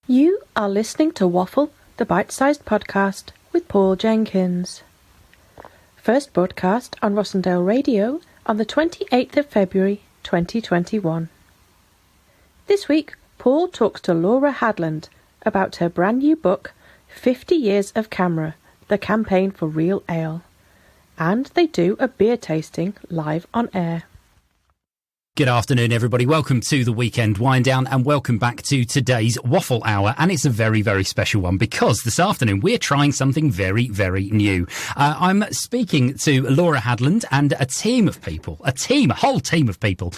You are listening to Waffle, the bite-sized podcast with Paul Jenkins. First broadcast on Rossendale Radio on the 28th of February 2021. This week, Paul talks to Laura Hadland about her brand new book, 50 Years of CAMRA, the campaign for real ale. And they do a beer tasting live on air. Good afternoon, everybody. Welcome to the Weekend Wind Down and welcome back to today's Waffle Hour. And it's a very, very special one because this afternoon we're trying something very, very new. I'm speaking to Laura Hadland and a whole team of people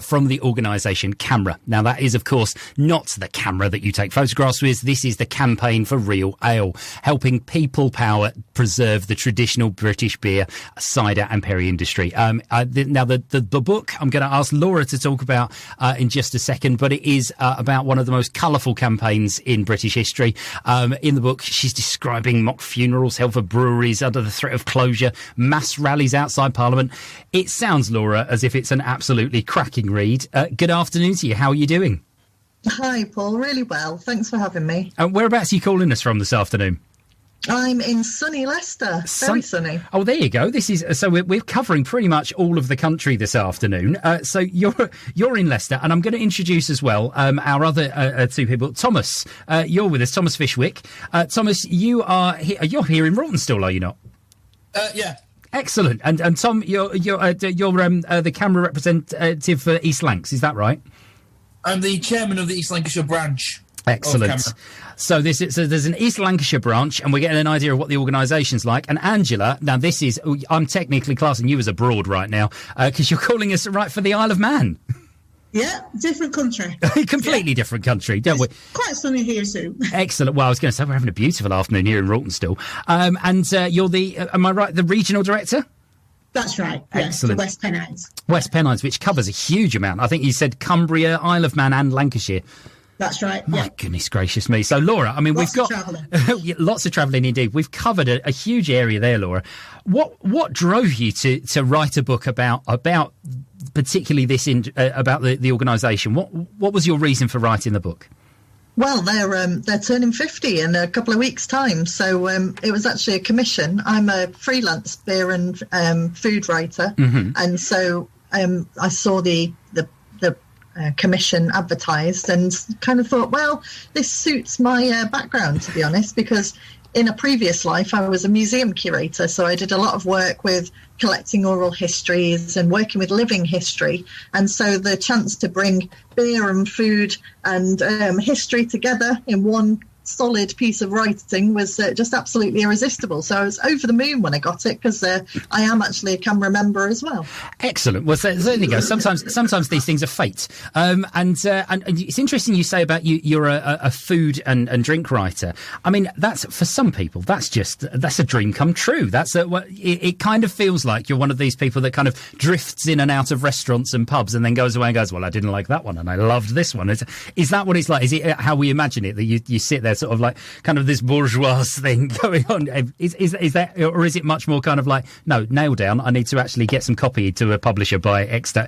from the organisation CAMRA. Now, that is, of course, not the camera that you take photographs with. This is the campaign for real ale, helping people power preserve the traditional British beer, cider and perry industry. Now, the book I'm going to ask Laura to talk about in just a second, but it is about one of the most colourful campaigns in British history. In the book, she's describing mock funerals held for breweries under the threat of closure, mass rallies outside Parliament. It sounds, Laura, as if it's an absolutely cracking read. Good afternoon to you. How are you doing? Hi, Paul. Really well. Thanks for having me. Whereabouts are you calling us from this afternoon? I'm in sunny Leicester. Very sunny. Oh, there you go. This is so we're covering pretty much all of the country this afternoon. So you're in Leicester, and I'm going to introduce as well our other two people. Thomas, you're with us. Thomas Fishwick. Thomas, you're here in Rossendale, are you not? Yeah. Excellent. And Tom, you're the CAMRA representative for East Lancs. Is that right? I'm the chairman of the East Lancashire branch. Excellent. So there's an East Lancashire branch, and we're getting an idea of what the organisation's like. And Angela, now I'm technically classing you as abroad right now because you're calling us right for the Isle of Man. Yeah, different country. Completely different country, don't we? Quite sunny here too. Excellent. Well, I was going to say we're having a beautiful afternoon here in Rossendale. And you're am I right, the regional director? That's right. Excellent. West Pennines. West Pennines, which covers a huge amount. I think you said Cumbria, Isle of Man and Lancashire. That's right. My goodness gracious me. So, Laura, I mean, we've got lots of travelling indeed. We've covered a huge area there, Laura. What drove you to write a book about particularly this about the organisation? What was your reason for writing the book? Well, they're turning 50 in a couple of weeks' time, so it was actually a commission. I'm a freelance beer and food writer, and so I saw the commission advertised and kind of thought, well, this suits my background, to be honest, because in a previous life I was a museum curator, so I did a lot of work with collecting oral histories and working with living history, and so the chance to bring beer and food and history together in one solid piece of writing was just absolutely irresistible. So I was over the moon when I got it, because I am actually a CAMRA member as well. Excellent. Well, there you go. Sometimes these things are fate. And it's interesting you say about you're a food and drink writer. I mean, that's, for some people, that's a dream come true. It kind of feels like you're one of these people that kind of drifts in and out of restaurants and pubs and then goes away and goes, well, I didn't like that one and I loved this one. Is that what it's like? Is it how we imagine it, that you sit there sort of like kind of this bourgeois thing going on? Is that, or is it much more kind of like, no, nail down, I need to actually get some copy to a publisher by extra?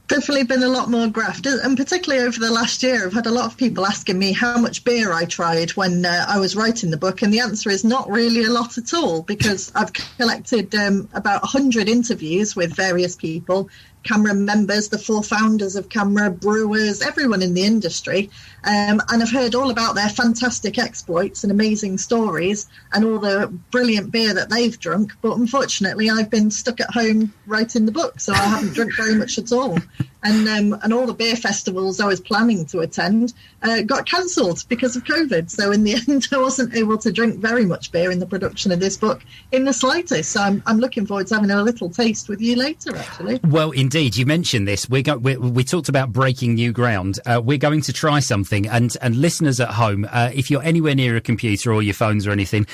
Definitely been a lot more graft, and particularly over the last year I've had a lot of people asking me how much beer I tried when I was writing the book, and the answer is not really a lot at all, because I've collected about 100 interviews with various people, CAMRA members, the 4 founders of CAMRA, brewers, everyone in the industry, and I've heard all about their fantastic exploits and amazing stories and all the brilliant beer that they've drunk. But unfortunately, I've been stuck at home writing the book, so I haven't drunk very much at all. And all the beer festivals I was planning to attend got cancelled because of COVID. So in the end, I wasn't able to drink very much beer in the production of this book in the slightest. So I'm looking forward to having a little taste with you later, actually. Well, indeed, you mentioned this. We talked about breaking new ground. We're going to try something, and listeners at home, if you're anywhere near a computer or your phones or anything,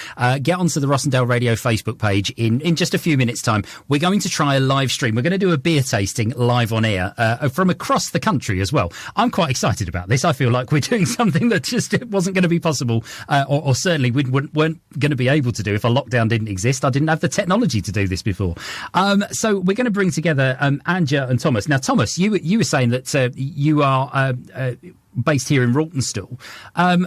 get onto the Rossendale Radio Facebook page in just a few minutes' time. We're going to try a live stream. We're going to do a beer tasting live on air from across the country as well. I'm quite excited about this. I feel like we're doing something that just wasn't going to be possible, or certainly we weren't going to be able to do if a lockdown didn't exist. I didn't have the technology to do this before. So we're going to bring together Anja and Thomas. Now, Thomas, you were saying that you are based here in Rossendale.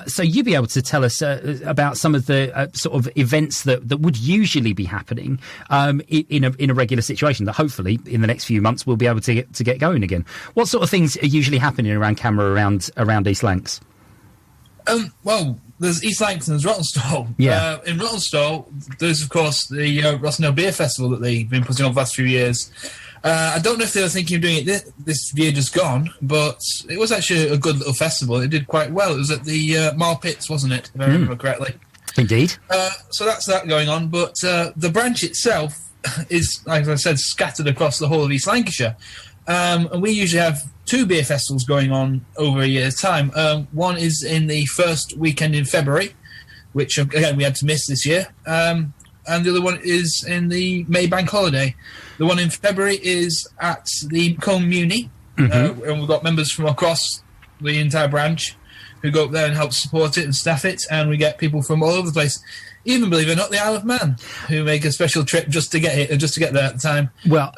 So you'd be able to tell us about some of the sort of events that would usually be happening in a regular situation that hopefully in the next few months we'll be able to get going again. What sort of things are usually happening around CAMRA around East Lancs? Well, there's East Lancs and there's Rossendale. Yeah. In Rossendale, there's, of course, the Rossendale Beer Festival that they've been putting on for the last few years. I don't know if they were thinking of doing it this year just gone, but it was actually a good little festival. It did quite well. It was at the Mar Pits, wasn't it, if I remember correctly? Indeed. So that's that going on. But the branch itself is, like I said, scattered across the whole of East Lancashire. And we usually have 2 beer festivals going on over a year's time. One is in the first weekend in February, which, again, we had to miss this year. And the other one is in the May bank holiday. The one in February is at the Combe Muni. And we've got members from across the entire branch who go up there and help support it and staff it. And we get people from all over the place. Even, believe it or not, the Isle of Man, who make a special trip just to get there at the time. Well,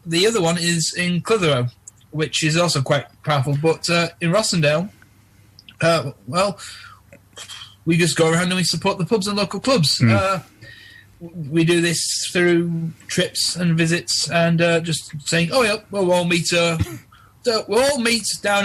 the other one is in Clitheroe, which is also quite powerful. But in Rossendale, well, we just go around and we support the pubs and local clubs. We do this through trips and visits and just saying, oh, yeah, well, we'll all meet down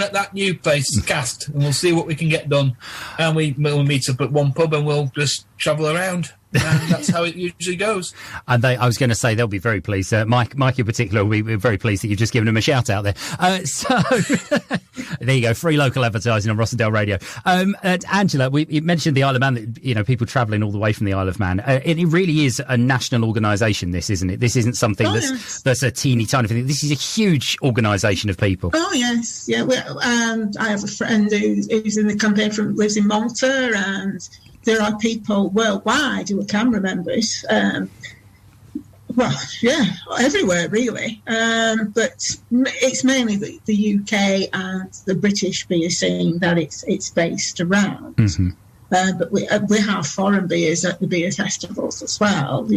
at that new place, Cast, and we'll see what we can get done. And we'll meet up at one pub and we'll just travel around. And that's how it usually goes. And I was going to say they'll be very pleased. Mike in particular will be very pleased that you've just given him a shout out there. So there you go, free local advertising on Rossendale Radio. Angela, you mentioned the Isle of Man. That, people travelling all the way from the Isle of Man. It really is a national organisation. This isn't it? This isn't something that's a teeny tiny thing. This is a huge organisation of people. Oh yes, yeah. I have a friend who's in the campaign lives in Malta, and there are people worldwide who are CAMRA members. Well, yeah, everywhere really. But it's mainly the UK and the British beer scene that it's based around. But we have foreign beers at the beer festivals as well.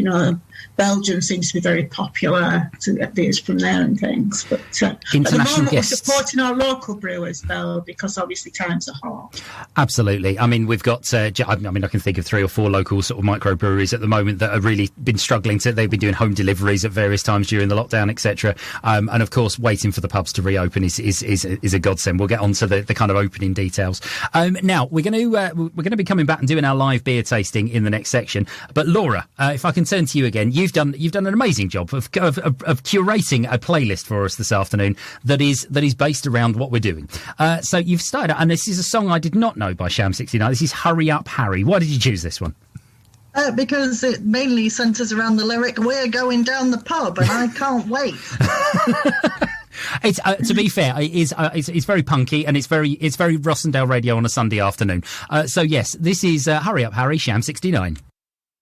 Belgium seems to be very popular to get beers from there and things. But at the moment, we're supporting our local brewers, though, because obviously times are hard. Absolutely. I mean, we've got, I can think of 3 or 4 local sort of microbreweries at the moment that have really been struggling they've been doing home deliveries at various times during the lockdown, etc. And of course, waiting for the pubs to reopen is a godsend. We'll get on to the kind of opening details. Now, we're going to be coming back and doing our live beer tasting in the next section. But Laura, if I can turn to you again, you've done an amazing job of curating a playlist for us this afternoon that is based around what we're doing. So you've started, and this is a song I did not know by Sham 69. This is Hurry Up Harry. Why did you choose this one? Because it mainly centres around the lyric, "We're going down the pub and I can't wait." It's to be fair, it's very punky and it's very Rossendale Radio on a Sunday afternoon. So yes, this is Hurry Up Harry, Sham 69.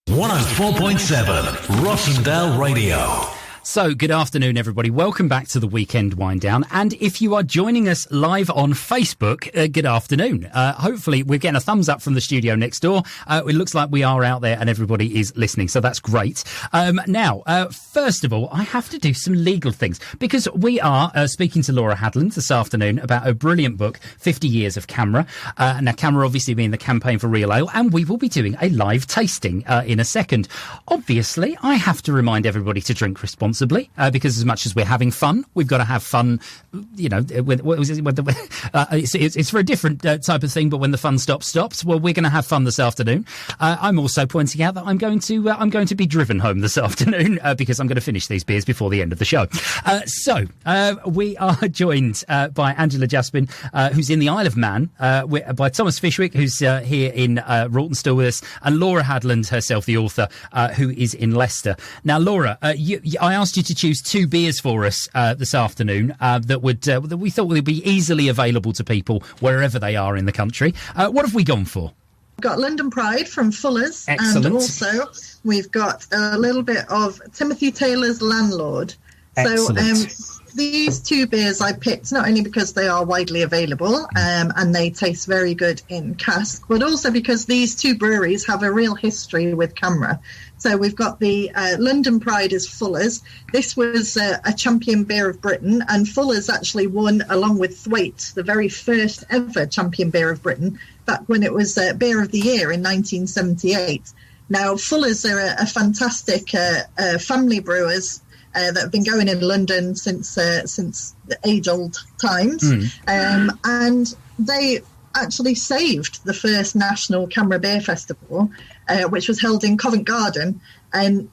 104.7 Rossendale Radio. So, good afternoon, everybody. Welcome back to the Weekend Wind Down. And if you are joining us live on Facebook, good afternoon. Hopefully, we're getting a thumbs up from the studio next door. It looks like we are out there and everybody is listening, so that's great. Now, first of all, I have to do some legal things because we are speaking to Laura Hadland this afternoon about her brilliant book, 50 Years of CAMRA. Now, CAMRA obviously being the Campaign for Real Ale, and we will be doing a live tasting in a second. Obviously, I have to remind everybody to drink responsibly. Because as much as we're having fun, we've got to have fun. It's for a different type of thing. But when the fun stops. Well, we're going to have fun this afternoon. I'm also pointing out that I'm going to be driven home this afternoon because I'm going to finish these beers before the end of the show. So we are joined by Angela Jaspin, who's in the Isle of Man, by Thomas Fishwick, who's here in Rossendale with us, and Laura Hadland herself, the author, who is in Leicester. Now, Laura, I asked you to choose 2 beers for us this afternoon that we thought would be easily available to people wherever they are in the country. What have we gone for? We've got London Pride from Fuller's. Excellent. And also we've got a little bit of Timothy Taylor's Landlord. Excellent. So these two beers I picked not only because they are widely available and they taste very good in cask, but also because these two breweries have a real history with CAMRA. So we've got the London Pride is Fuller's. This was a champion beer of Britain, and Fuller's actually won, along with Thwaite, the very first ever champion beer of Britain, back when it was Beer of the Year in 1978. Now, Fuller's are a fantastic family brewers that have been going in London since the age-old times, and they actually saved the first national CAMRA Beer Festival, which was held in Covent Garden, and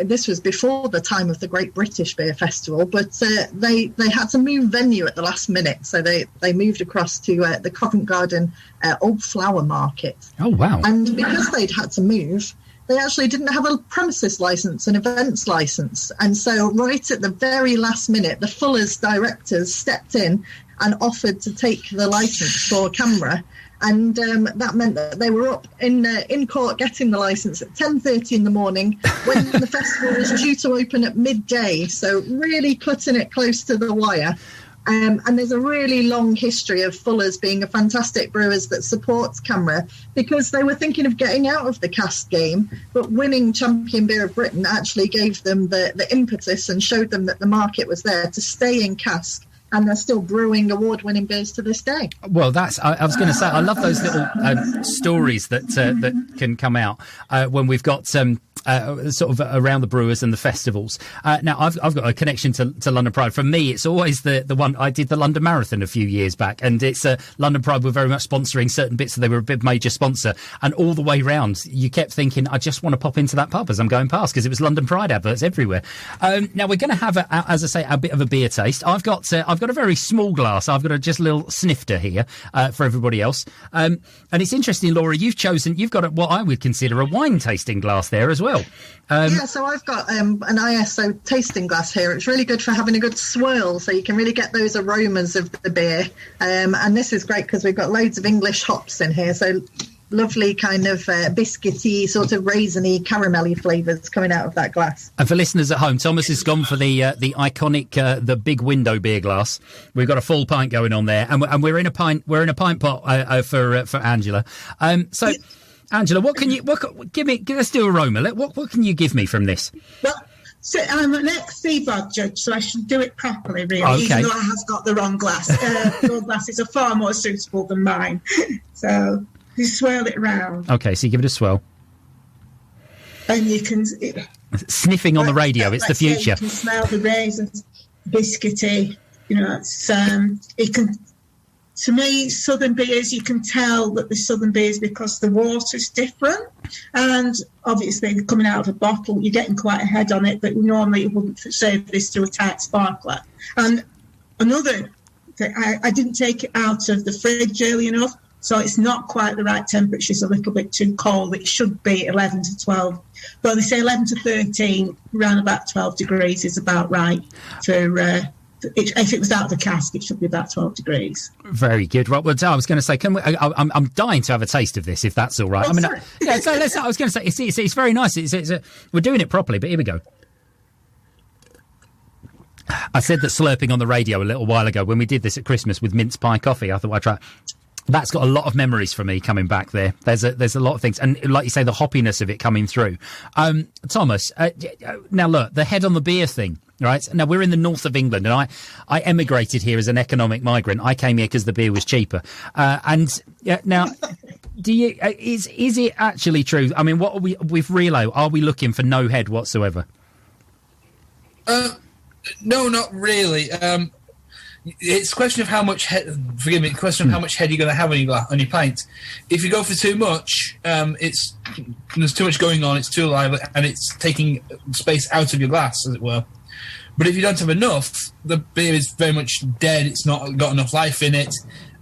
this was before the time of the Great British Beer Festival, but they had to move venue at the last minute, so they moved across to the Covent Garden Old Flower Market. Oh, wow. And because they'd had to move, they actually didn't have a premises license, an events license, and so right at the very last minute, the Fuller's directors stepped in and offered to take the license for CAMRA, and that meant that they were up in court getting the license at 10:30 in the morning when the festival was due to open at midday, so really cutting it close to the wire. And there's a really long history of Fuller's being a fantastic brewers that supports CAMRA, because they were thinking of getting out of the cask game, but winning Champion Beer of Britain actually gave them the impetus and showed them that the market was there to stay in cask, and they're still brewing award-winning beers to this day. Well, I was going to say, I love those little stories that can come out when we've got sort of around the brewers and the festivals. Now, I've got a connection to London Pride. For me, it's always the one. I did the London Marathon a few years back, and it's London Pride were very much sponsoring certain bits, so they were a big major sponsor. And all the way round, you kept thinking, I just want to pop into that pub as I'm going past, because it was London Pride adverts everywhere. Now, we're going to have, as I say, a bit of a beer taste. I've got a very small glass. I've got just a little snifter here for everybody else. And it's interesting, Laura, you've got what I would consider a wine tasting glass there as well. Yeah, so I've got an ISO tasting glass here. It's really good for having a good swirl, so you can really get those aromas of the beer. And this is great because we've got loads of English hops in here, so lovely kind of biscuity, sort of raisiny, caramelly flavours coming out of that glass. And for listeners at home, Thomas has gone for the iconic the big window beer glass. We've got a full pint going on there, and we're in a pint pot for Angela. So. Angela, let's do aroma. What can you give me from this? Well, so I'm an ex-CBOD judge, so I should do it properly, really, okay. Even though I have got the wrong glass. Your glasses are far more suitable than mine. So you swirl it around. Okay, so you give it a swirl. And you can... Sniffing on the radio, it's the future. You can smell the raisins, biscuity, it can... To me, southern beers, you can tell that the southern beers because the water's different. And obviously, they're coming out of a bottle, you're getting quite a head on it, but normally you wouldn't serve this to a tight sparkler. And another thing, I didn't take it out of the fridge early enough, so it's not quite the right temperature. It's a little bit too cold. It should be 11 to 12. Well, they say 11 to 13, around about 12 degrees is about right for... if it was out of the cask, it should be about 12 degrees. Very good. Right, well, I was going to say, I'm dying to have a taste of this, if that's all right. Oh, I was going to say, it's very nice. We're doing it properly, but here we go. I said that slurping on the radio a little while ago when we did this at Christmas with mince pie coffee. I thought I'd try. That's got a lot of memories for me coming back there. There's a lot of things. And like you say, the hoppiness of it coming through. Thomas, now look, the head on the beer thing. Right. Now, we're in the north of England, and I emigrated here as an economic migrant. I came here because the beer was cheaper. Now, is it actually true? I mean, what are with Relo? Are we looking for no head whatsoever? No, not really. It's a question of how much head. Forgive me. Question of how much head you're going to have on your pint. If you go for too much, there's too much going on. It's too lively, and it's taking space out of your glass, as it were. But if you don't have enough, the beer is very much dead. It's not got enough life in it,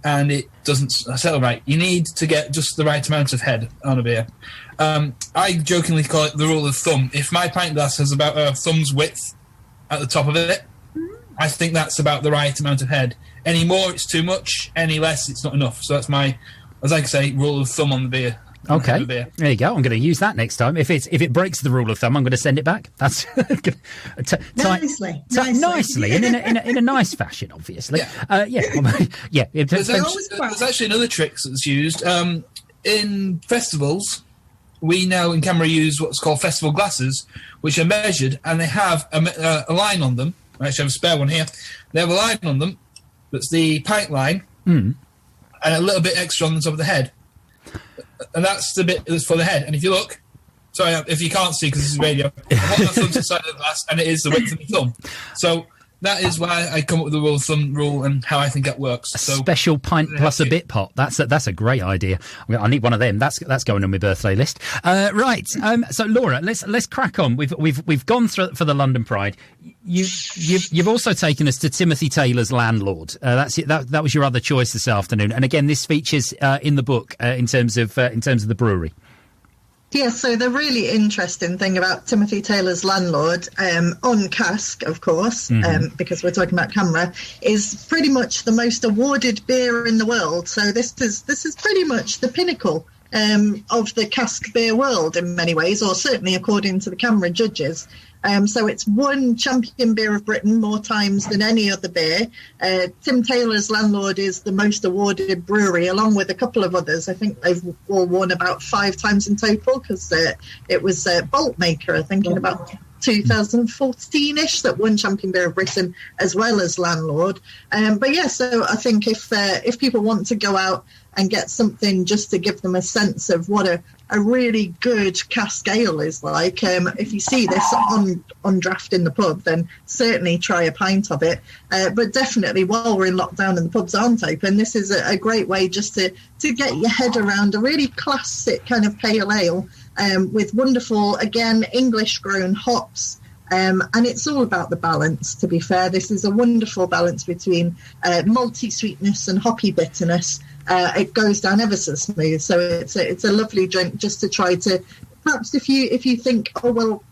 and it doesn't settle right. You need to get just the right amount of head on a beer. I jokingly call it the rule of thumb. If my pint glass has about a thumb's width at the top of it, I think that's about the right amount of head. Any more, it's too much. Any less, it's not enough. So that's my, as I say, rule of thumb on the beer. Okay, beer. There you go. I'm going to use that next time. If it breaks the rule of thumb, I'm going to send it back. That's nicely, and in a nice fashion, obviously. Yeah. There's actually another trick that's used in festivals. We now in CAMRA use what's called festival glasses, which are measured, and they have a line on them. I actually have a spare one here. They have a line on them that's the pint line, and a little bit extra on the top of the head. And that's the bit that's for the head. And if you look, sorry, if you can't see because this is radio, I hold my thumb to the side of the glass, and it is the width of the thumb. So that is why I come up with the rule of thumb rule and how I think that works. A special pint plus a bit pot. That's a great idea. I need one of them. That's going on my birthday list. Right. So Laura, let's crack on. We've gone through for the London Pride. You've also taken us to Timothy Taylor's Landlord. That was your other choice this afternoon. And again, this features in the book in terms of the brewery. Yeah, so the really interesting thing about Timothy Taylor's Landlord, on cask, of course, because we're talking about CAMRA, is pretty much the most awarded beer in the world. So this is pretty much the pinnacle of the cask beer world in many ways, or certainly according to the CAMRA judges. So it's won Champion Beer of Britain more times than any other beer. Tim Taylor's Landlord is the most awarded brewery, along with a couple of others. I think they've all won about 5 times in total, because it was Boltmaker, I think, in about 2014-ish that won Champion Beer of Britain as well as Landlord. But yeah, so I think if people want to go out and get something just to give them a sense of what a really good cask ale is like, if you see this on draft in the pub, then certainly try a pint of it. But definitely, while we're in lockdown and the pubs aren't open, this is a great way just to get your head around a really classic kind of pale ale with wonderful, again, English-grown hops. And it's all about the balance, to be fair. This is a wonderful balance between malty sweetness and hoppy bitterness. It goes down ever so smooth. So it's a lovely drink just to try to, perhaps if you think, oh, well,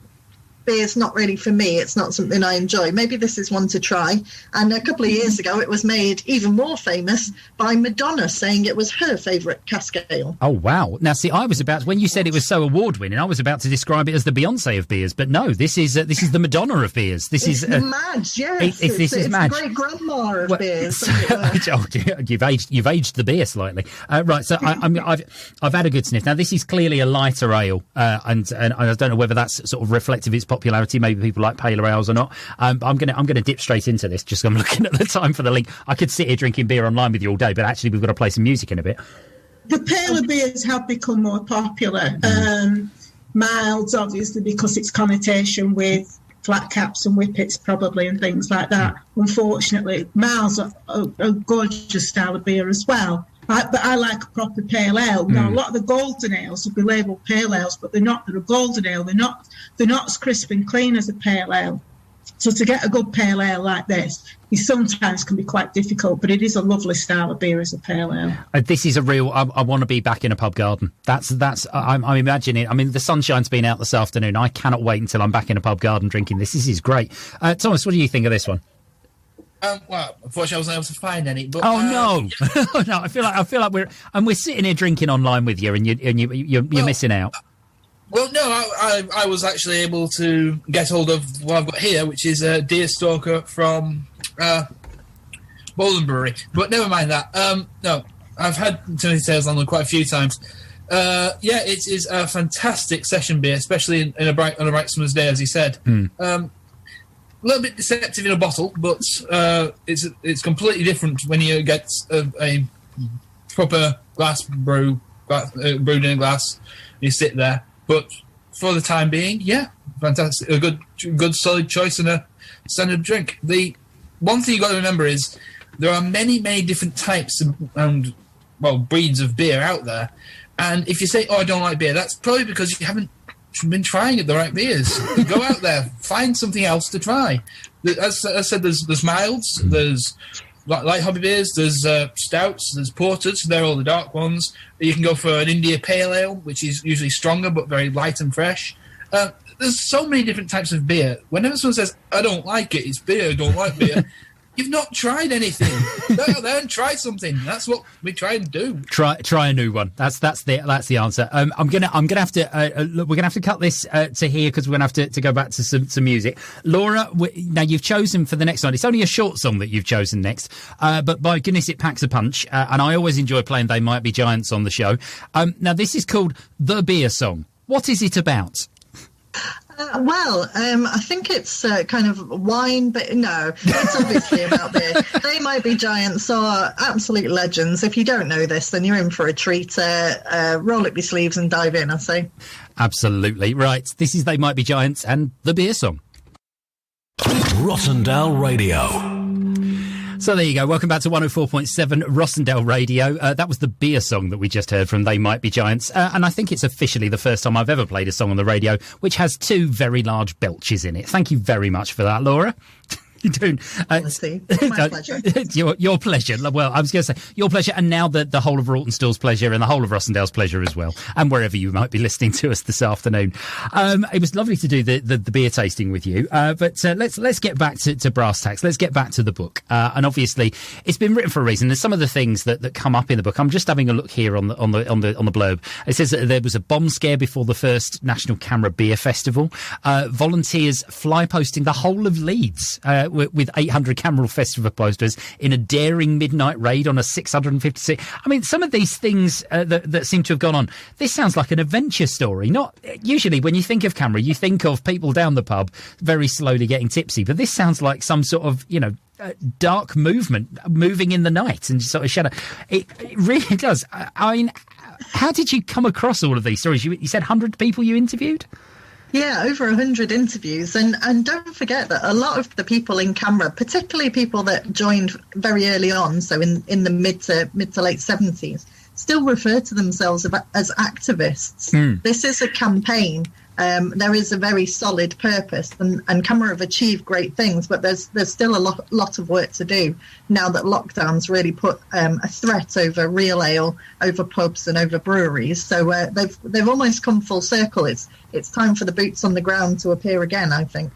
beer's not really for me, it's not something I enjoy, maybe this is one to try. And a couple of years ago, it was made even more famous by Madonna saying it was her favourite cask ale. Oh, wow. Now, see, when you said it was so award-winning, I was about to describe it as the Beyonce of beers, but no, this is the Madonna of beers. This is the Madge, yes. This is Madge. Great grandma of beers. You've aged the beer slightly, right? So I've had a good sniff. Now, this is clearly a lighter ale, and I don't know whether that's sort of reflective of its popularity. Maybe people like paler ales or not. I'm gonna dip straight into this. Just I'm looking at the time for the link. I could sit here drinking beer online with you all day, but actually we've got to play some music in a bit. The paler beers have become more popular. Milds, obviously, because its connotation with flat caps and whippets probably and things like that. Unfortunately, milds are a gorgeous style of beer as well. But I like a proper pale ale. Now, a lot of the golden ales will be labelled pale ales, but they're not. They're a golden ale. They're not as crisp and clean as a pale ale. So to get a good pale ale like this, it sometimes can be quite difficult, but it is a lovely style of beer as a pale ale. This is a real. I want to be back in a pub garden. I'm imagining. I mean, the sunshine's been out this afternoon. I cannot wait until I'm back in a pub garden drinking this. This is great. Thomas, what do you think of this one? Well, unfortunately, I wasn't able to find any. But, no! No, I feel like we're sitting here drinking online with you, and you're missing out. Well, no, I was actually able to get hold of what I've got here, which is a Deerstalker from Bourbon Brewery. But never mind that. No, I've had Timothy Taylor's Landlord quite a few times. It is a fantastic session beer, especially on a bright summer's day, as he said. A little bit deceptive in a bottle, but it's completely different when you get a proper glass brewed in a glass. You sit there, but for the time being, yeah, fantastic, a good solid choice and a standard drink. The one thing you got to remember is there are many different types and breeds of beer out there, and if you say, "Oh, I don't like beer," that's probably because you haven't been trying at the right beers. Go out there, find something else to try. As I said, there's milds, there's light hobby beers, there's stouts, there's porters. They're all the dark ones. You can go for an India Pale Ale, which is usually stronger but very light and fresh. There's so many different types of beer. Whenever someone says, "I don't like it," it's beer. I don't like beer. You've not tried anything. Go out there and try something. That's what we try and do. Try a new one. That's the answer. I'm gonna have to look, we're gonna have to cut this to here because we're gonna have to go back to some music. Laura, now you've chosen for the next one. It's only a short song that you've chosen next, but by goodness, it packs a punch. And I always enjoy playing "They Might Be Giants" on the show. Now this is called "The Beer Song." What is it about? I think it's kind of wine, but no, it's obviously about beer. They Might Be Giants are absolute legends. If you don't know this, then you're in for a treat. Roll up your sleeves and dive in, I say. Absolutely. Right. This is They Might Be Giants and The Beer Song. Rossendale Radio. So there you go. Welcome back to 104.7 Rossendale Radio. That was the beer song that we just heard from They Might Be Giants. And I think it's officially the first time I've ever played a song on the radio which has two very large belches in it. Thank you very much for that, Laura. You're doing, my pleasure. Your pleasure. Well, I was going to say your pleasure, and now the whole of Rawtenstall's pleasure and the whole of Rossendale's pleasure as well, and wherever you might be listening to us this afternoon. It was lovely to do the beer tasting with you, but let's get back to brass tacks. Let's get back to the book, and obviously it's been written for a reason. There's some of the things that come up in the book. I'm just having a look here on the blurb. It says that there was a bomb scare before the first National CAMRA Beer Festival. Volunteers fly posting the whole of Leeds. With 800 CAMRA Festival posters in a daring midnight raid on a 656. I mean, some of these things that seem to have gone on, this sounds like an adventure story. Not usually when you think of CAMRA, you think of people down the pub very slowly getting tipsy, but this sounds like some sort of, dark moving in the night and sort of shadow. It really does. I mean, how did you come across all of these stories? You said 100 people you interviewed? Yeah, over 100 interviews. And don't forget that a lot of the people in CAMRA, particularly people that joined very early on, so in the mid to late 70s, still refer to themselves as activists. This is a campaign. There is a very solid purpose, and CAMRA have achieved great things, but there's still a lot of work to do now that lockdowns really put a threat over real ale, over pubs and over breweries. So they've almost come full circle. It's time for the boots on the ground to appear again, I think.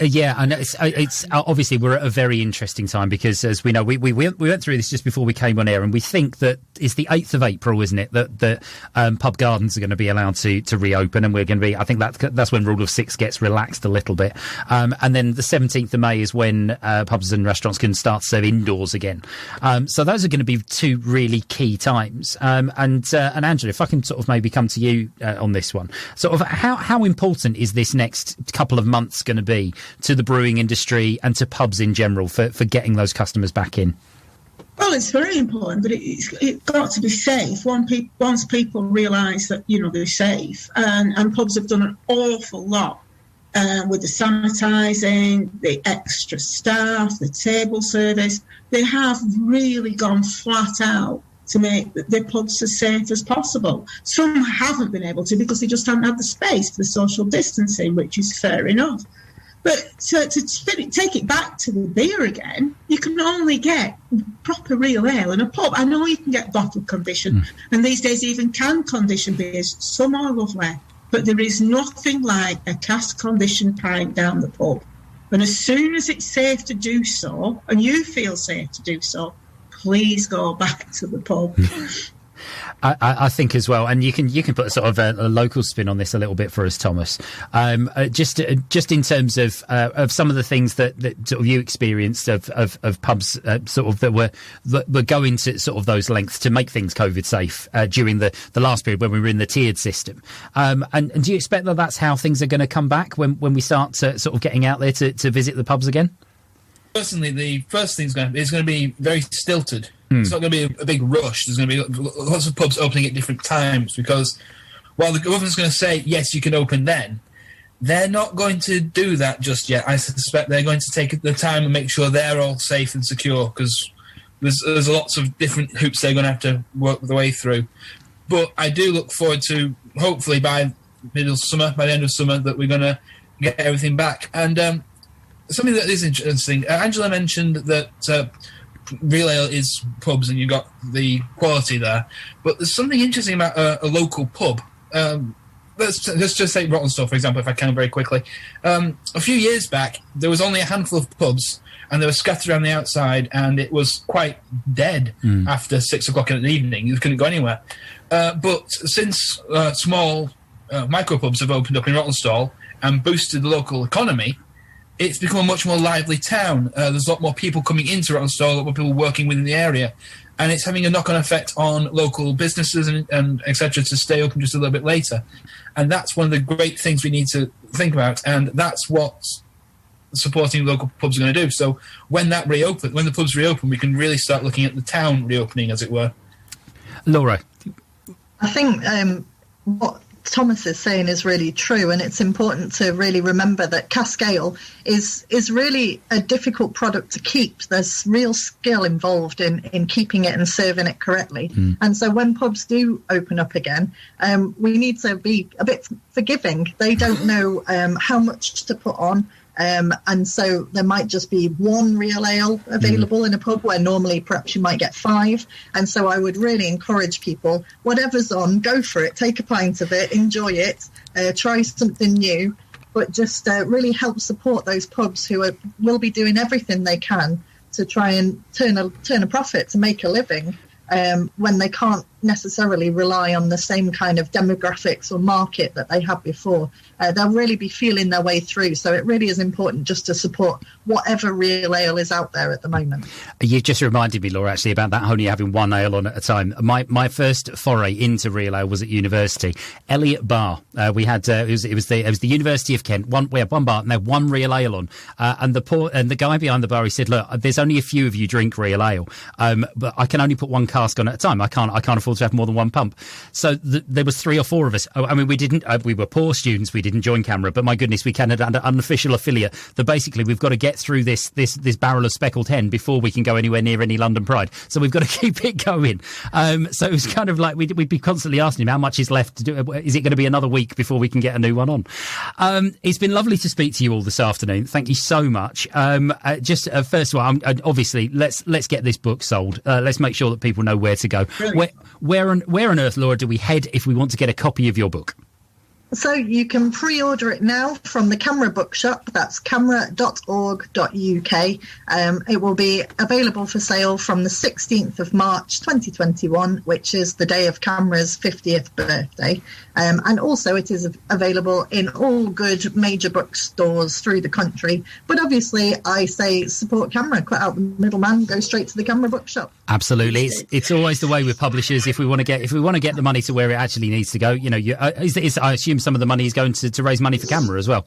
Yeah, and it's obviously we're at a very interesting time because, as we know, we went through this just before we came on air, and we think that it's the 8th of April, isn't it, that pub gardens are going to be allowed to reopen, and we're going to be, I think that's when Rule of Six gets relaxed a little bit, and then the 17th of May is when pubs and restaurants can start to serve indoors again. So those are going to be two really key times. And Angela, if I can sort of maybe come to you on this one, sort of how important is this next couple of months going to be to the brewing industry and to pubs in general for getting those customers back in? Well, it's very important, but it's got to be safe. Once people realise that, they're safe, and pubs have done an awful lot with the sanitising, the extra staff, the table service. They have really gone flat out to make their pubs as safe as possible. Some haven't been able to because they just haven't had the space for the social distancing, which is fair enough. But to take it back to the beer again, you can only get proper real ale in a pub. I know you can get bottle condition, and these days even can condition beers. Some are lovely, but there is nothing like a cask conditioned pint down the pub. And as soon as it's safe to do so, and you feel safe to do so, please go back to the pub. I think as well, and you can put sort of a local spin on this a little bit for us, Thomas. Just in terms of some of the things that sort of you experienced of pubs sort of that were going to sort of those lengths to make things COVID safe during the last period when we were in the tiered system. And do you expect that that's how things are going to come back when we start to sort of getting out there to visit the pubs again? Personally, the first thing is going to be very stilted. It's not going to be a big rush. There's going to be lots of pubs opening at different times because while the government's going to say, yes, you can open then, they're not going to do that just yet. I suspect they're going to take the time and make sure they're all safe and secure because there's lots of different hoops they're going to have to work their way through. But I do look forward to, hopefully by the end of summer, that we're going to get everything back. And something that is interesting, Angela mentioned that real ale is pubs and you got the quality there, but there's something interesting about a local pub. let's just take Rossendale, for example, if I can, very quickly. A few years back, there was only a handful of pubs, and they were scattered around the outside, and it was quite dead after 6 o'clock in the evening. You couldn't go anywhere. But since small micro pubs have opened up in Rossendale and boosted the local economy, it's become a much more lively town. There's a lot more people coming into Rossendale, a lot more people working within the area, and it's having a knock-on effect on local businesses and etc. to stay open just a little bit later. And that's one of the great things we need to think about, and that's what supporting local pubs are going to do. So when the pubs reopen, we can really start looking at the town reopening, as it were. Laura? I think what Thomas is saying is really true, and it's important to really remember that cask ale is really a difficult product to keep. There's real skill involved in keeping it and serving it correctly. And so when pubs do open up again, we need to be a bit forgiving. They don't know how much to put on. And so there might just be one real ale available in a pub where normally perhaps you might get 5. And so I would really encourage people, whatever's on, go for it, take a pint of it, enjoy it, try something new, but just really help support those pubs who will be doing everything they can to try and turn a profit, to make a living, when they can't necessarily rely on the same kind of demographics or market that they had before. They'll really be feeling their way through. So it really is important just to support whatever real ale is out there at the moment. You just reminded me, Laura, actually, about that only having one ale on at a time. My first foray into real ale was at university. Elliot Bar. We had it was the University of Kent. We had one bar and they had one real ale on. And the guy behind the bar, he said, "Look, there's only a few of you drink real ale, but I can only put one cask on at a time. I can't afford to have more than one pump." So there was 3 or 4 of us. I mean, we were poor students. We didn't join CAMRA, but my goodness, we can have an unofficial affiliate that basically we've got to get through this barrel of speckled hen before we can go anywhere near any London Pride. So we've got to keep it going. So it was kind of like we'd be constantly asking him how much is left to do. Is it going to be another week before we can get a new one on? It's been lovely to speak to you all this afternoon. Thank you so much. First of all, obviously, let's get this book sold. Let's make sure that people know where to go. Where on earth, Laura, do we head if we want to get a copy of your book? So you can pre-order it now from the CAMRA bookshop. That's camra.org.uk. It will be available for sale from the 16th of March 2021, which is the day of CAMRA's 50th birthday. And also it is available in all good major bookstores through the country. But obviously, I say support CAMRA, cut out the middleman, go straight to the CAMRA bookshop. Absolutely, it's always the way with publishers. If we want to get the money to where it actually needs to go, you know, I assume some of the money is going to raise money for CAMRA as well.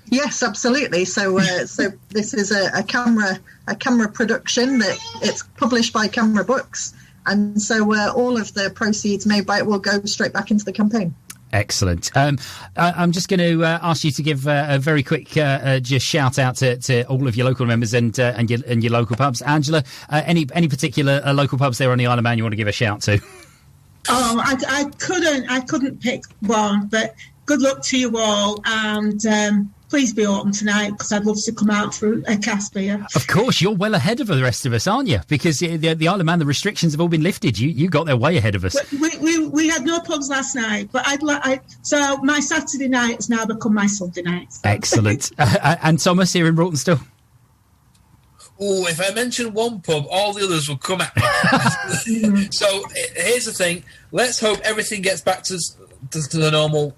Yes, absolutely. So this is a CAMRA production that it's published by CAMRA Books, and so all of the proceeds made by it will go straight back into the campaign. Excellent. I'm just going to ask you to give a very quick just shout out to all of your local members and your local pubs. Angela, any particular local pubs there on the Isle of Man you want to give a shout to? Oh, I couldn't pick one, but good luck to you all, and please be open tonight because I'd love to come out for a cask beer. Of course, you're well ahead of the rest of us, aren't you? Because the Isle of Man, the restrictions have all been lifted. You got there way ahead of us. We had no pubs last night, but so my Saturday night has now become my Sunday night. So. Excellent. And Thomas here in Rossendale. Oh, if I mention one pub, all the others will come at me. So here's the thing. Let's hope everything gets back to the normal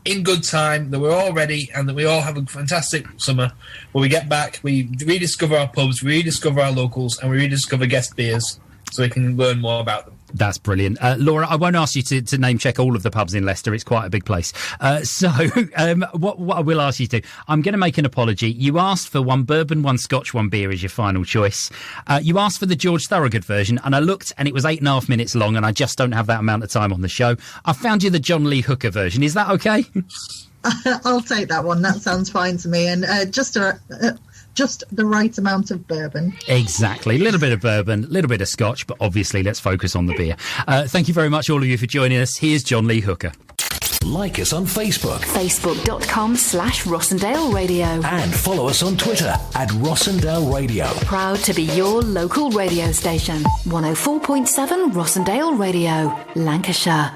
in good time, that we're all ready and that we all have a fantastic summer. When we get back, we rediscover our pubs, we rediscover our locals, and we rediscover guest beers so we can learn more about them. That's brilliant. Laura, I won't ask you to name check all of the pubs in Leicester. It's quite a big place. What I will ask you to, I'm going to make an apology. You asked for one bourbon, one Scotch, one beer as your final choice. You asked for the George Thorogood version, and I looked, and it was 8.5 minutes long, and I just don't have that amount of time on the show. I found you the John Lee Hooker version. Is that okay? I'll take that one. That sounds fine to me. And just the right amount of bourbon. Exactly. A little bit of bourbon, a little bit of Scotch, but obviously let's focus on the beer. Thank you very much, all of you, for joining us. Here's John Lee Hooker. Like us on Facebook. Facebook.com/Rossendale Radio. And follow us on Twitter @Rossendale Radio. Proud to be your local radio station. 104.7 Rossendale Radio, Lancashire.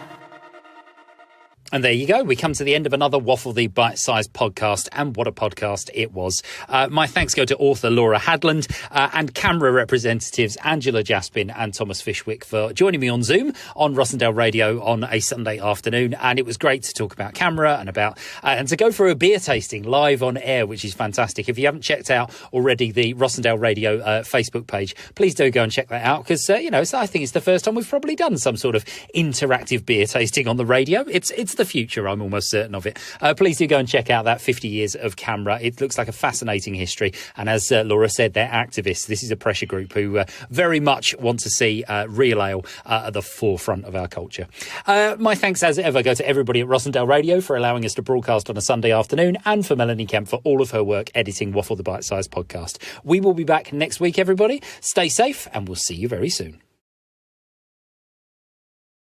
And there you go. We come to the end of another Waffle the Bite-Sized podcast, and what a podcast it was. My thanks go to author Laura Hadland and CAMRA representatives Angela Jaspin and Thomas Fishwick for joining me on Zoom on Rossendale Radio on a Sunday afternoon. And it was great to talk about CAMRA and about and to go for a beer tasting live on air, which is fantastic. If you haven't checked out already the Rossendale Radio Facebook page, please do go and check that out because, I think it's the first time we've probably done some sort of interactive beer tasting on the radio. It's the future, I'm almost certain of it. Please do go and check out that 50 years of CAMRA. It looks like a fascinating history. And as Laura said, they're activists. This is a pressure group who very much want to see real ale at the forefront of our culture. My thanks, as ever, go to everybody at Rossendale Radio for allowing us to broadcast on a Sunday afternoon, and for Melanie Kemp for all of her work editing Waffle the Bite-Sized podcast. We will be back next week, everybody. Stay safe, and we'll see you very soon.